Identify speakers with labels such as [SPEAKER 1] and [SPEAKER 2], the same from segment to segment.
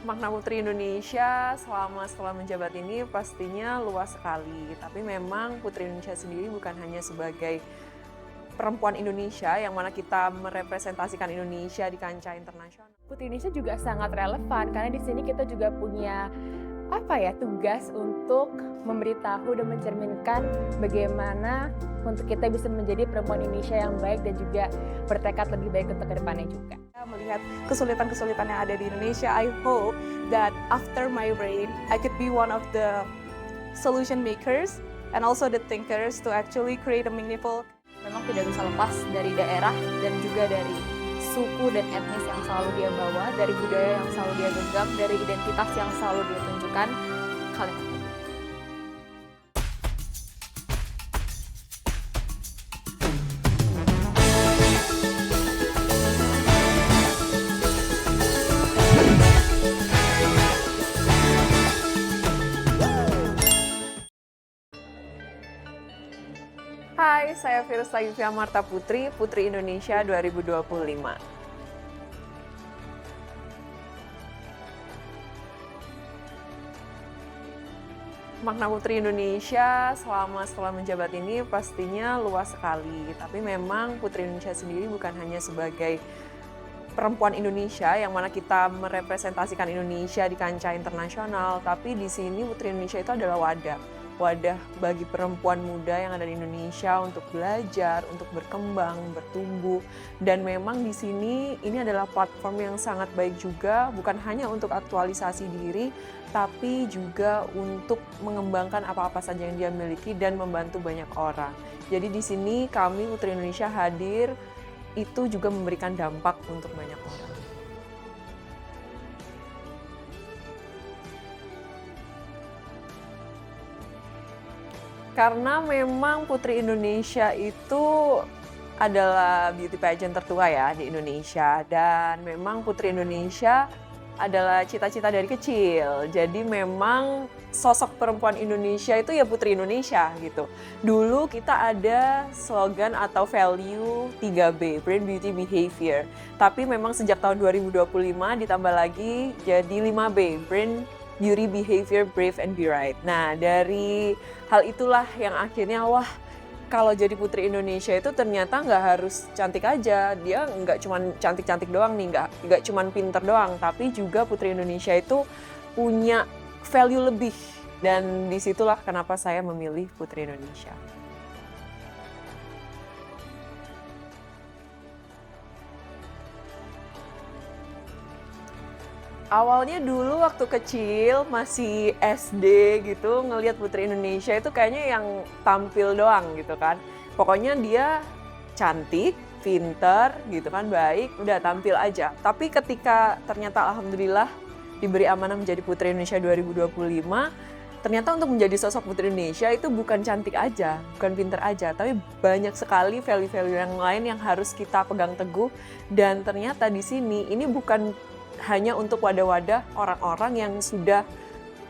[SPEAKER 1] Makna Putri Indonesia setelah menjabat ini pastinya luas sekali. Tapi memang Putri Indonesia sendiri bukan hanya sebagai perempuan Indonesia yang mana kita merepresentasikan Indonesia di kancah internasional.
[SPEAKER 2] Putri Indonesia juga sangat relevan karena di sini kita juga punya tugas untuk memberitahu dan mencerminkan bagaimana untuk kita bisa menjadi perempuan Indonesia yang baik dan juga bertekad lebih baik untuk kedepannya juga.
[SPEAKER 3] Melihat kesulitan-kesulitan yang ada di Indonesia, I hope that after my reign, I could be one of the solution makers and also the thinkers to actually create a meaningful.
[SPEAKER 2] Memang tidak bisa lepas dari daerah dan juga dari suku dan etnis yang selalu dia bawa, dari budaya yang selalu dia genggam, dari identitas yang selalu dia tunjukkan. Kalimat
[SPEAKER 1] Hai, saya Firsa Yuvia Marta Putri, Putri Indonesia 2025. Makna Putri Indonesia setelah menjabat ini pastinya luas sekali. Tapi memang Putri Indonesia sendiri bukan hanya sebagai perempuan Indonesia yang mana kita merepresentasikan Indonesia di kancah internasional, tapi di sini Putri Indonesia itu adalah wadah bagi perempuan muda yang ada di Indonesia untuk belajar, untuk berkembang, bertumbuh. Dan memang di sini ini adalah platform yang sangat baik juga, bukan hanya untuk aktualisasi diri, tapi juga untuk mengembangkan apa-apa saja yang dia miliki dan membantu banyak orang. Jadi di sini kami Putri Indonesia hadir itu juga memberikan dampak untuk banyak orang. Karena memang Putri Indonesia itu adalah beauty pageant tertua ya di Indonesia, dan memang Putri Indonesia adalah cita-cita dari kecil. Jadi memang sosok perempuan Indonesia itu ya Putri Indonesia gitu. Dulu kita ada slogan atau value 3B, Brand Beauty Behavior. Tapi memang sejak tahun 2025 ditambah lagi jadi 5B, Brand Beauty Behavior Brave and Be Right. Nah, dari hal itulah yang akhirnya kalau jadi Putri Indonesia itu ternyata nggak harus cantik aja. Dia nggak cuma cantik-cantik doang nih, nggak cuma pinter doang, tapi juga Putri Indonesia itu punya value lebih. Dan disitulah kenapa saya memilih Putri Indonesia. Awalnya dulu waktu kecil masih SD gitu ngelihat Putri Indonesia itu kayaknya yang tampil doang gitu kan. Pokoknya dia cantik, pinter gitu kan, baik, udah tampil aja. Tapi ketika ternyata alhamdulillah diberi amanah menjadi Putri Indonesia 2025, ternyata untuk menjadi sosok Putri Indonesia itu bukan cantik aja, bukan pinter aja, tapi banyak sekali value-value yang lain yang harus kita pegang teguh. Dan ternyata di sini ini bukan hanya untuk wadah-wadah orang-orang yang sudah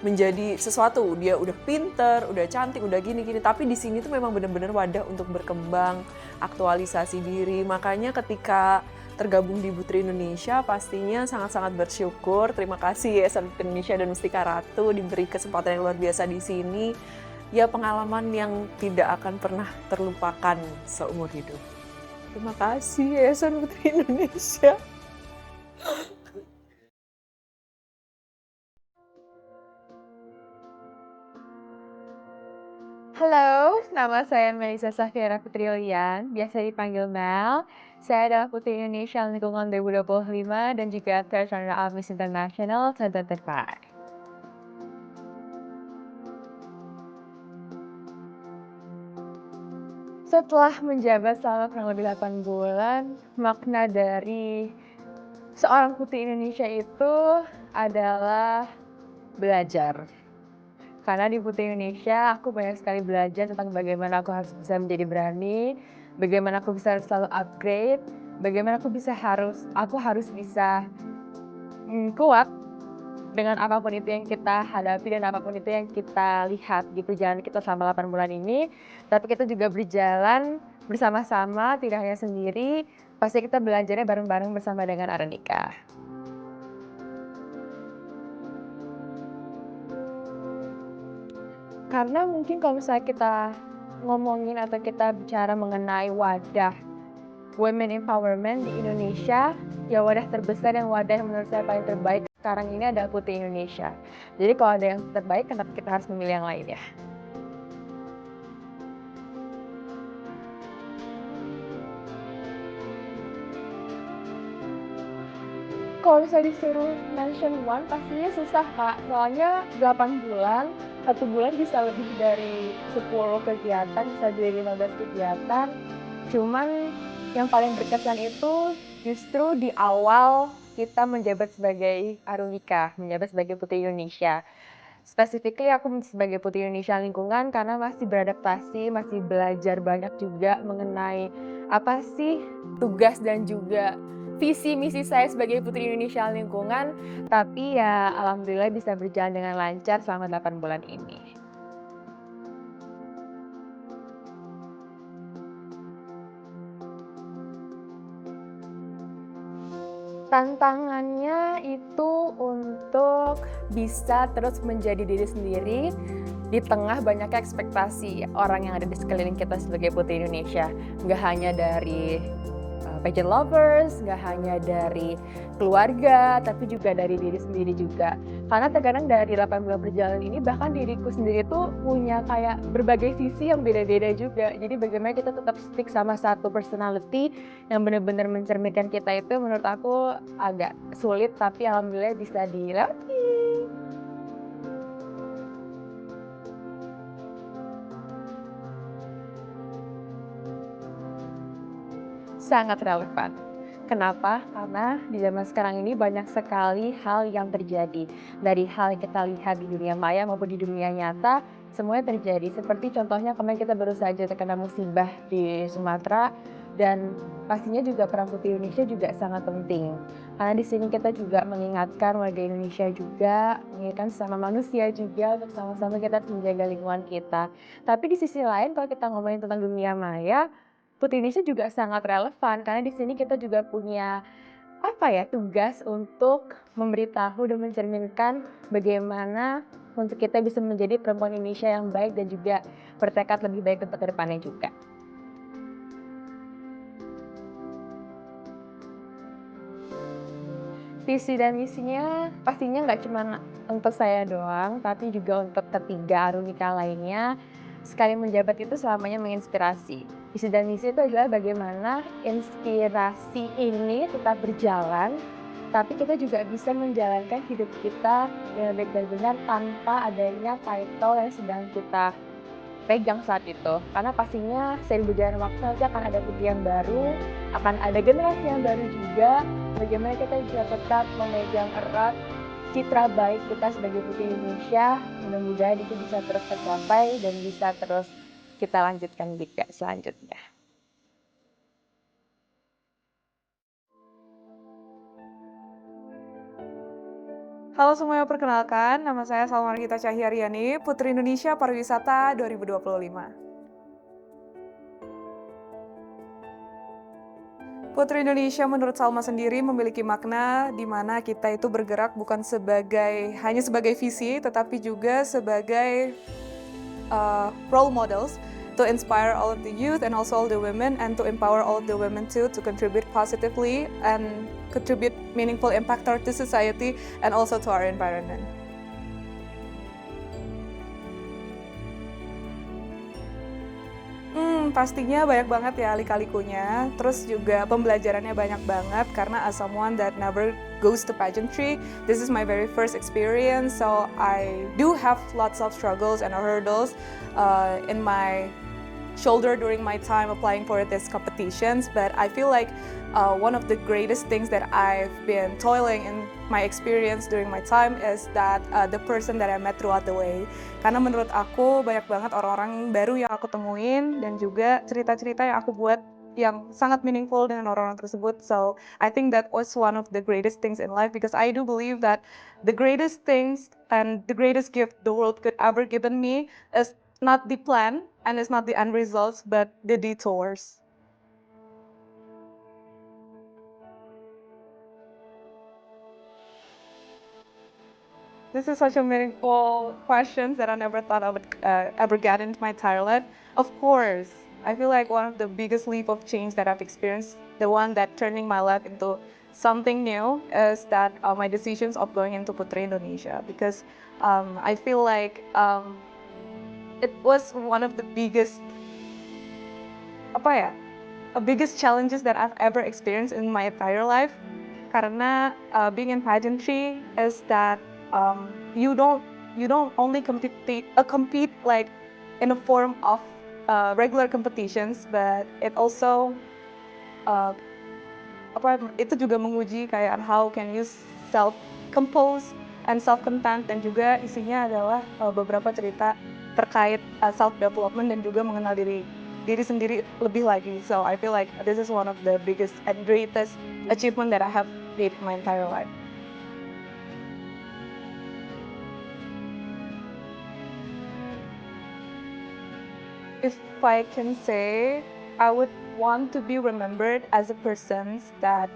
[SPEAKER 1] menjadi sesuatu, dia udah pinter, udah cantik, udah gini-gini, tapi di sini tuh memang benar-benar wadah untuk berkembang, aktualisasi diri. Makanya ketika tergabung di Putri Indonesia pastinya sangat-sangat bersyukur. Terima kasih Yayasan Putri Indonesia dan Mustika Ratu diberi kesempatan yang luar biasa di sini. Ya, pengalaman yang tidak akan pernah terlupakan seumur hidup. Terima kasih Yayasan Putri Indonesia.
[SPEAKER 2] Halo, nama saya Melisa Safiera Putrilian, biasa dipanggil Mel. Saya adalah Putri Indonesia Lingkungan 2025 dan juga Third Runner Up Miss International 2025. Setelah menjabat selama kurang lebih 8 bulan, makna dari seorang Putri Indonesia itu adalah belajar. Karena di Putri Indonesia, aku banyak sekali belajar tentang bagaimana aku harus bisa menjadi berani, bagaimana aku bisa selalu upgrade, bagaimana aku harus bisa kuat dengan apapun itu yang kita hadapi dan apapun itu yang kita lihat gitu. Jangan kita selama 8 bulan ini, tapi kita juga berjalan bersama-sama, tidak hanya sendiri. Pasti kita belajarnya bareng-bareng bersama dengan Arenika. Karena mungkin kalau misalnya kita ngomongin atau kita bicara mengenai wadah women empowerment di Indonesia, ya wadah terbesar yang wadah yang menurut saya paling terbaik sekarang ini adalah Putri Indonesia. Jadi kalau ada yang terbaik, kenapa kita harus memilih yang lain ya? Kalau misalnya disuruh mention one, pastinya susah Kak. Soalnya 8 bulan, 1 bulan bisa lebih dari 10 kegiatan, bisa dari 15 kegiatan. Cuman yang paling berkesan itu justru di awal kita menjabat sebagai Arulika, menjabat sebagai Putri Indonesia. Specifically aku sebagai Putri Indonesia Lingkungan karena masih beradaptasi, masih belajar banyak juga mengenai apa sih tugas dan juga visi misi saya sebagai Putri Indonesia Lingkungan. Tapi ya alhamdulillah bisa berjalan dengan lancar selama 8 bulan ini. Tantangannya itu untuk bisa terus menjadi diri sendiri di tengah banyaknya ekspektasi orang yang ada di sekeliling kita sebagai Putri Indonesia. Nggak hanya dari pageant lovers, nggak hanya dari keluarga, tapi juga dari diri sendiri juga. Karena terkadang dari 8 bulan perjalanan ini, bahkan diriku sendiri tuh punya kayak berbagai sisi yang beda-beda juga. Jadi bagaimana kita tetap stick sama satu personality yang benar-benar mencerminkan kita itu menurut aku agak sulit, tapi alhamdulillah bisa dilewati. Sangat relevan. Kenapa? Karena di zaman sekarang ini banyak sekali hal yang terjadi. Dari hal yang kita lihat di dunia maya maupun di dunia nyata, semuanya terjadi. Seperti contohnya kemarin kita baru saja terkena musibah di Sumatera, dan pastinya juga peran Putri Indonesia juga sangat penting. Karena di sini kita juga mengingatkan warga Indonesia juga, mengingatkan sama manusia juga untuk sama-sama kita menjaga lingkungan kita. Tapi di sisi lain kalau kita ngomongin tentang dunia maya, Putri Indonesia juga sangat relevan karena di sini kita juga punya tugas untuk memberitahu dan mencerminkan bagaimana untuk kita bisa menjadi perempuan Indonesia yang baik dan juga bertekad lebih baik untuk kedepannya juga. Visi dan misinya pastinya nggak cuma untuk saya doang, tapi juga untuk ketiga Arulika lainnya. Sekali menjabat itu selamanya menginspirasi. Visi dan misi itu adalah bagaimana inspirasi ini tetap berjalan, tapi kita juga bisa menjalankan hidup kita dengan baik dan benar tanpa adanya title yang sedang kita pegang saat itu. Karena pastinya seiring berjalan waktu nanti akan ada putri yang baru, akan ada generasi yang baru juga. Bagaimana kita bisa tetap memegang erat citra baik kita sebagai Putri Indonesia, mudah-mudahan itu bisa terus tercapai dan bisa terus kita lanjutkan juga selanjutnya.
[SPEAKER 3] Halo semuanya, perkenalkan, nama saya Salma Rita Cahyariani, Putri Indonesia Pariwisata 2025. Putri Indonesia menurut Salma sendiri memiliki makna di mana kita itu bergerak bukan hanya sebagai visi, tetapi juga sebagai role models to inspire all of the youth and also all the women, and to empower all of the women too to contribute positively and contribute meaningful impact to society and also to our environment. Pastinya banyak banget ya lika-likunya, terus juga pembelajarannya banyak banget karena as someone that never goes to pageantry, this is my very first experience, so I do have lots of struggles and hurdles in my shoulder during my time applying for these competitions, but I feel like one of the greatest things that I've been toiling in my experience during my time is that the person that I met throughout the way. Karena menurut aku banyak banget orang-orang baru yang aku temuin dan juga cerita-cerita yang aku buat yang sangat meaningful dengan orang-orang tersebut. So I think that was one of the greatest things in life because I do believe that the greatest things and the greatest gift the world could ever given me is not the plan and it's not the end results, but the detours. This is such a meaningful question that I never thought I would ever get into my entire life. Of course, I feel like one of the biggest leap of change that I've experienced, the one that turning my life into something new, is that my decisions of going into Putri Indonesia. Because I feel like it was one of the biggest, apa ya, biggest challenges that I've ever experienced in my entire life. Karena being in pageantry is that you don't only compete like in a form of regular competitions, but it also uh, itu juga menguji kayak how can you self compose and self content, dan juga isinya adalah beberapa cerita terkait self development dan juga mengenal diri sendiri lebih lagi. So I feel like this is one of the biggest and greatest achievement that I have made in my entire life. If I can say, I would want to be remembered as a person that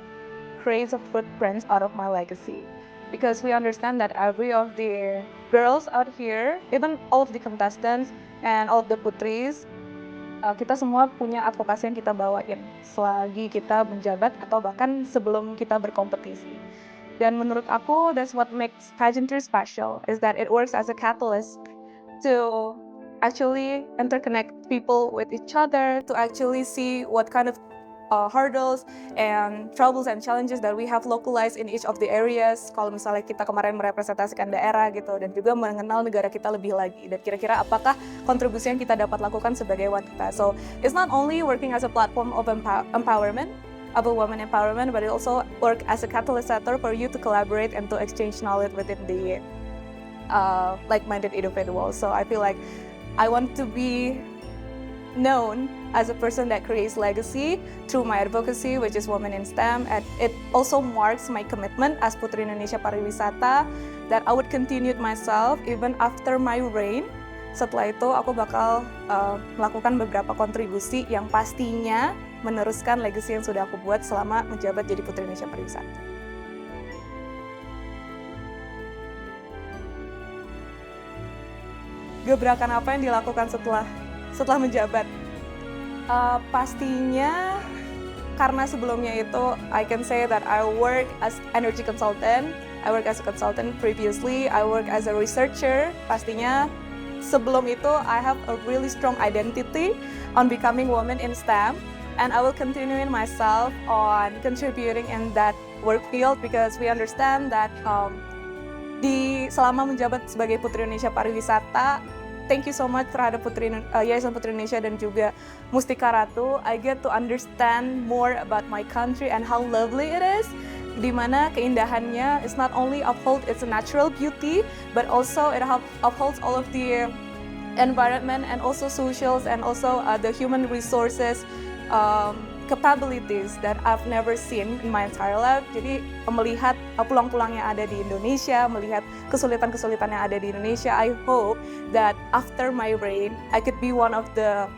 [SPEAKER 3] creates a footprint out of my legacy. Because we understand that every of the girls out here, even all of the contestants and all of the putris, kita semua punya advokasi yang kita bawain selagi kita menjabat atau bahkan sebelum kita berkompetisi. Dan menurut aku, that's what makes pageantry special, is that it works as a catalyst to actually interconnect people with each other, to actually see what kind of hurdles and troubles and challenges that we have localized in each of the areas. Kalau misalnya kita kemarin merepresentasikan daerah gitu, dan juga mengenal negara kita lebih lagi, dan kira-kira apakah kontribusi yang kita dapat lakukan sebagai wanita. So it's not only working as a platform of empowerment, of a woman empowerment, but it also work as a catalyst for you to collaborate and to exchange knowledge within the like-minded individuals. So I feel like I want to be known as a person that creates legacy through my advocacy, which is Women in STEM, and it also marks my commitment as Putri Indonesia Pariwisata that I would continue myself even after my reign. Setelah itu aku bakal melakukan beberapa kontribusi yang pastinya meneruskan legacy yang sudah aku buat selama menjabat jadi Putri Indonesia Pariwisata. Gebrakan apa yang dilakukan setelah menjabat? Pastinya karena sebelumnya itu I can say that I work as energy consultant, I work as a consultant previously, I work as a researcher. Pastinya sebelum itu I have a really strong identity on becoming woman in STEM, and I will continue myself on contributing in that work field, because we understand that selama menjabat sebagai Putri Indonesia Pariwisata, thank you so much terhadap Yayasan Putri Indonesia dan juga Mustika Ratu, I get to understand more about my country and how lovely it is, di mana keindahannya is not only uphold its natural beauty, but also it upholds all of the environment and also socials and also the human resources capabilities that I've never seen in my entire life. Jadi melihat pulang-pulang yang ada di Indonesia, melihat kesulitan-kesulitan yang ada di Indonesia, I hope that after my reign, I could be one of the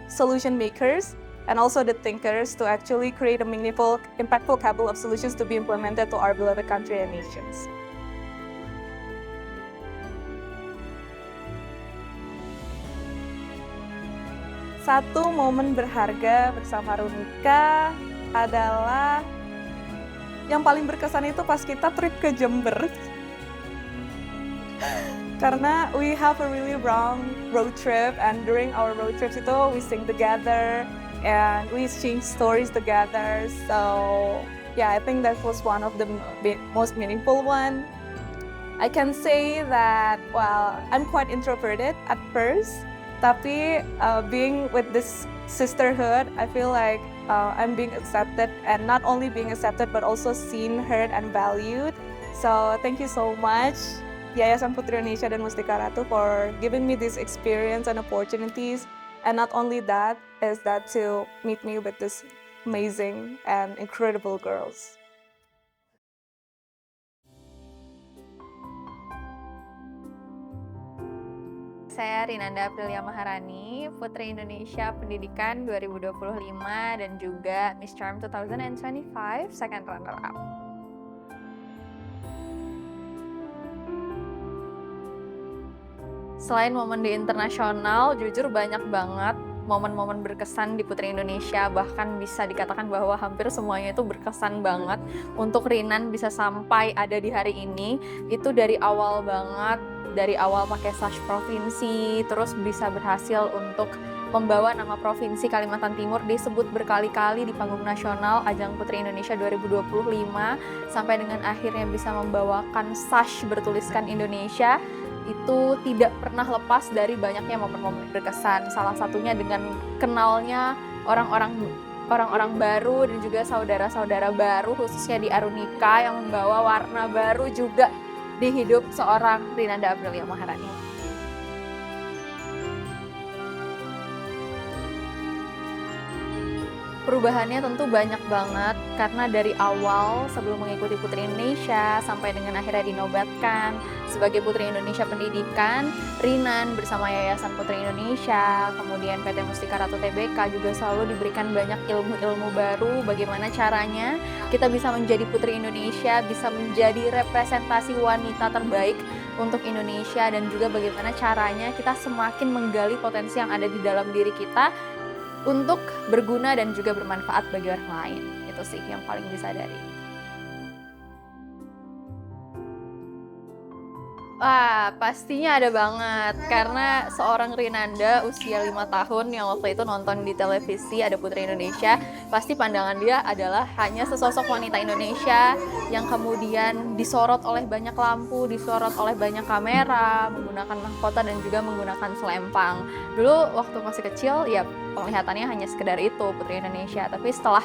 [SPEAKER 3] solution makers and also the thinkers to actually create a meaningful, impactful couple of solutions to be implemented to our beloved country and nations. Satu momen berharga bersama Runika adalah yang paling berkesan itu pas kita trip ke Jember. Karena we have a really long road trip, and during our road trips itu we sing together and we exchange stories together. So yeah, I think that was one of the most meaningful one. I can say that, well, I'm quite introverted at first. Tapi being with this sisterhood, I feel like I'm being accepted, and not only being accepted, but also seen, heard, and valued. So thank you so much, Yayasan Putri Indonesia dan Mustika Ratu, for giving me this experience and opportunities. And not only that, is that to meet me with this amazing and incredible girls.
[SPEAKER 4] Saya Rinanda Aprilia Maharani, Putri Indonesia Pendidikan 2025 dan juga Miss Charm 2025 second runner up. Selain momen di internasional, jujur banyak banget momen-momen berkesan di Putri Indonesia, bahkan bisa dikatakan bahwa hampir semuanya itu berkesan banget untuk Rinan bisa sampai ada di hari ini. Itu dari awal banget, dari awal pakai sash provinsi, terus bisa berhasil untuk membawa nama Provinsi Kalimantan Timur disebut berkali-kali di panggung nasional ajang Putri Indonesia 2025, sampai dengan akhirnya bisa membawakan sash bertuliskan Indonesia. Itu tidak pernah lepas dari banyaknya momen-momen berkesan. Salah satunya dengan kenalnya orang-orang baru dan juga saudara-saudara baru, khususnya di Arunika, yang membawa warna baru juga di hidup seorang Rinanda Aprilia Maharani. Perubahannya tentu banyak banget, karena dari awal sebelum mengikuti Putri Indonesia sampai dengan akhirnya dinobatkan sebagai Putri Indonesia Pendidikan, Rinan bersama Yayasan Putri Indonesia, kemudian PT Mustika Ratu Tbk juga selalu diberikan banyak ilmu-ilmu baru, bagaimana caranya kita bisa menjadi Putri Indonesia, bisa menjadi representasi wanita terbaik untuk Indonesia, dan juga bagaimana caranya kita semakin menggali potensi yang ada di dalam diri kita untuk berguna dan juga bermanfaat bagi orang lain. Itu sih yang paling disadari. Wah, pastinya ada banget. Karena seorang Rinanda usia 5 tahun yang waktu itu nonton di televisi ada Putri Indonesia, pasti pandangan dia adalah hanya sesosok wanita Indonesia yang kemudian disorot oleh banyak lampu, disorot oleh banyak kamera, menggunakan mahkota dan juga menggunakan selempang. Dulu waktu masih kecil, ya penglihatannya hanya sekedar itu, Putri Indonesia. Tapi setelah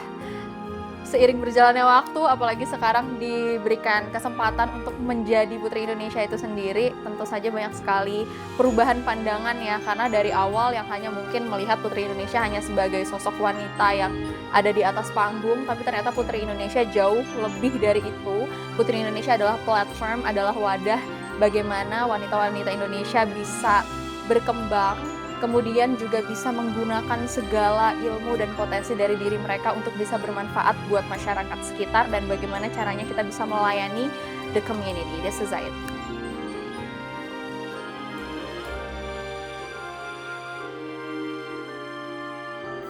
[SPEAKER 4] seiring berjalannya waktu, apalagi sekarang diberikan kesempatan untuk menjadi Putri Indonesia itu sendiri, tentu saja banyak sekali perubahan pandangan ya, karena dari awal yang hanya mungkin melihat Putri Indonesia hanya sebagai sosok wanita yang ada di atas panggung, tapi ternyata Putri Indonesia jauh lebih dari itu. Putri Indonesia adalah platform, adalah wadah bagaimana wanita-wanita Indonesia bisa berkembang, kemudian juga bisa menggunakan segala ilmu dan potensi dari diri mereka untuk bisa bermanfaat buat masyarakat sekitar, dan bagaimana caranya kita bisa melayani the community, the society.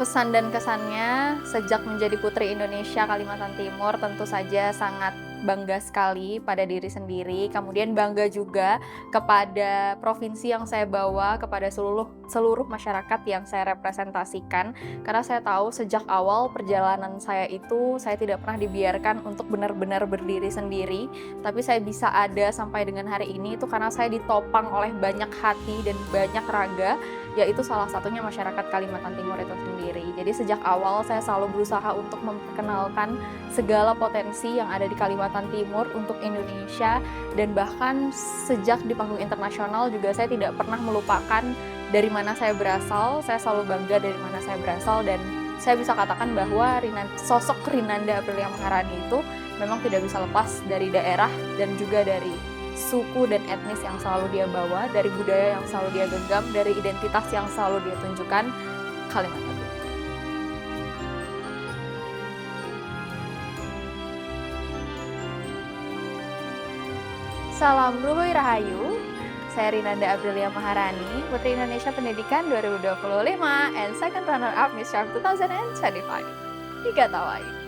[SPEAKER 4] Pesan dan kesannya sejak menjadi Putri Indonesia Kalimantan Timur tentu saja sangat bangga sekali pada diri sendiri, kemudian bangga juga kepada provinsi yang saya bawa, kepada seluruh masyarakat yang saya representasikan, karena saya tahu sejak awal perjalanan saya itu saya tidak pernah dibiarkan untuk benar-benar berdiri sendiri, tapi saya bisa ada sampai dengan hari ini itu karena saya ditopang oleh banyak hati dan banyak raga, yaitu salah satunya masyarakat Kalimantan Timur itu sendiri. Jadi sejak awal saya selalu berusaha untuk memperkenalkan segala potensi yang ada di Kalimantan Timur untuk Indonesia, dan bahkan sejak di panggung internasional juga saya tidak pernah melupakan dari mana saya berasal. Saya selalu bangga dari mana saya berasal, dan saya bisa katakan bahwa sosok Rinanda Aprilia Maharani itu memang tidak bisa lepas dari daerah dan juga dari suku dan etnis yang selalu dia bawa, dari budaya yang selalu dia genggam, dari identitas yang selalu dia tunjukkan, Kalimantan Timur. Salam Ruhui Rahayu, saya Rinanda Aprilia Maharani, Putri Indonesia Pendidikan 2025 and second runner-up Miss Charm 2025. Tiga Tawai.